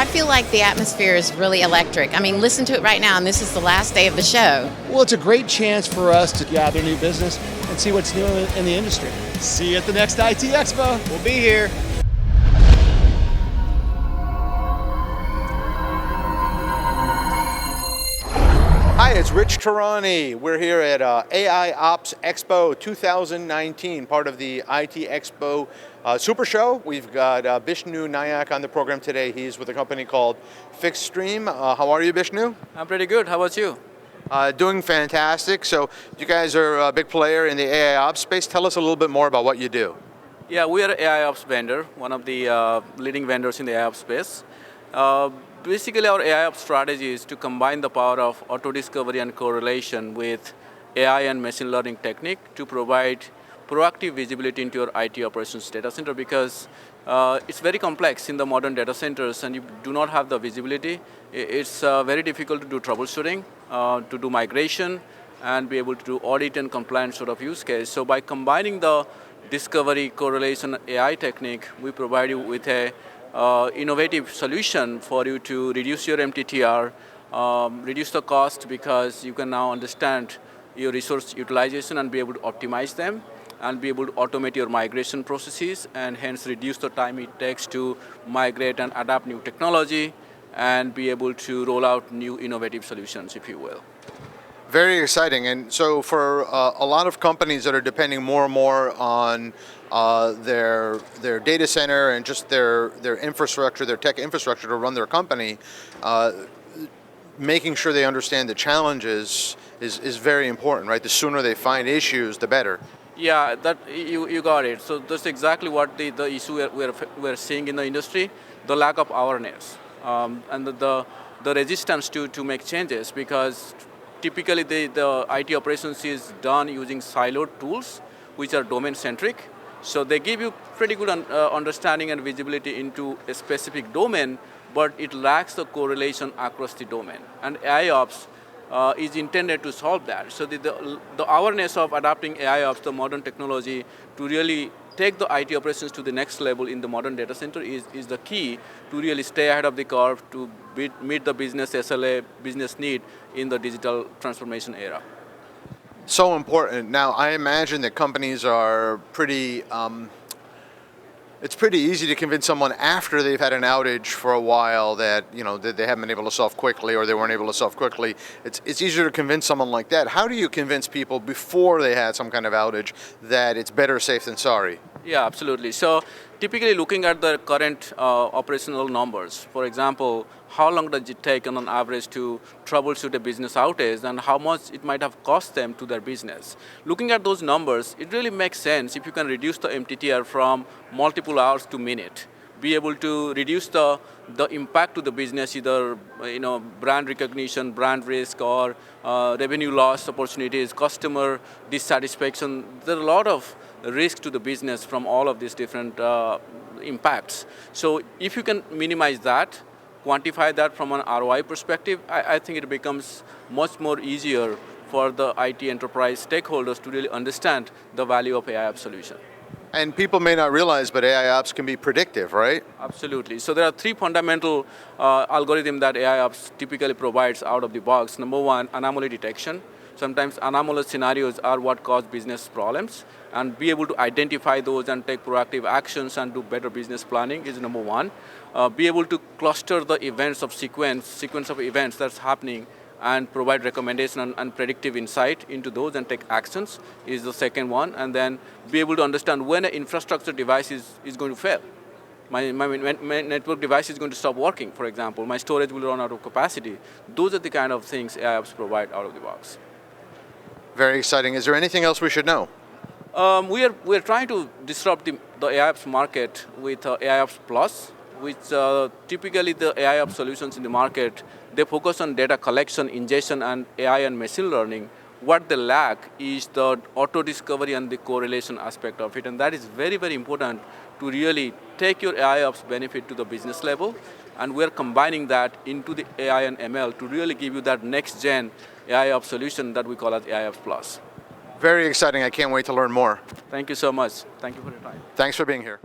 feel like the atmosphere is really electric. I mean, listen to it right now, and this is the last day of the show. Well, it's a great chance for us to gather new business and see what's new in the industry. See you at the next IT Expo. We'll be here. Hi, it's Rich Tehrani. We're here at AI Ops Expo 2019, part of the ITEXPO Super Show. We've got Bishnu Nayak on the program today. He's with a company called FixStream. How are you, Bishnu? I'm pretty good. How about you? Doing fantastic. So you guys are a big player in the AI Ops space. Tell us a little bit more about what you do. Yeah, we are an AI Ops vendor, one of the leading vendors in the AI Ops space. Basically, our AI Ops strategy is to combine the power of auto-discovery and correlation with AI and machine learning technique to provide proactive visibility into your IT operations data center, because it's very complex in the modern data centers and you do not have the visibility. It's very difficult to do troubleshooting, to do migration, and be able to do audit and compliance sort of use case. So by combining the discovery, correlation, AI technique, we provide you with a innovative solution for you to reduce your MTTR, reduce the cost, because you can now understand your resource utilization and be able to optimize them and be able to automate your migration processes, and hence reduce the time it takes to migrate and adapt new technology and be able to roll out new innovative solutions, if you will. Very exciting. And so for a lot of companies that are depending more and more on their data center and just their infrastructure, their tech infrastructure to run their company, making sure they understand the challenges is very important, right? The sooner they find issues, the better. Yeah, that you got it. So that's exactly what the issue we're seeing in the industry, the lack of awareness and the resistance to make changes, because typically the IT operations is done using siloed tools, which are domain-centric. So they give you pretty good understanding and visibility into a specific domain, but it lacks the correlation across the domain. And AIOps is intended to solve that. So the awareness of adapting AIOps, the modern technology, to really take the IT operations to the next level in the modern data center is the key to really stay ahead of the curve, to meet the business SLA, business need in the digital transformation era. So important. Now, I imagine that companies are pretty, it's pretty easy to convince someone after they've had an outage for a while that, you know, that they haven't been able to solve quickly or they weren't able to solve quickly. It's easier to convince someone like that. How do you convince people before they had some kind of outage that it's better safe than sorry? Yeah, absolutely. So typically looking at the current operational numbers, for example, how long does it take on average to troubleshoot a business outage and how much it might have cost them to their business. Looking at those numbers, it really makes sense if you can reduce the MTTR from multiple hours to minute, be able to reduce the impact to the business, either brand recognition, brand risk, or revenue loss opportunities, customer dissatisfaction. There are a lot of risk to the business from all of these different impacts. So if you can minimize that, quantify that from an ROI perspective, I think it becomes much more easier for the IT enterprise stakeholders to really understand the value of AI Ops solution. And people may not realize, but AI Ops can be predictive, right? Absolutely. So there are three fundamental algorithms that AI Ops typically provides out of the box. Number one, anomaly detection. Sometimes anomalous scenarios are what cause business problems, and be able to identify those and take proactive actions and do better business planning is number one. Be able to cluster the events of sequence of events that's happening and provide recommendation and predictive insight into those and take actions is the second one. And then be able to understand when an infrastructure device is going to fail. My network device is going to stop working, for example. My storage will run out of capacity. Those are the kind of things AI Ops provide out of the box. Very exciting. Is there anything else we should know? We're trying to disrupt the AI Ops market with AI Ops Plus, which typically the AI Ops solutions in the market, they focus on data collection, ingestion, and AI and machine learning. What they lack is the auto-discovery and the correlation aspect of it, and that is very, very important to really take your AI Ops benefit to the business level, and we're combining that into the AI and ML to really give you that next-gen AI Ops solution that we call as AI Ops Plus. Very exciting. I can't wait to learn more. Thank you so much. Thank you for your time. Thanks for being here.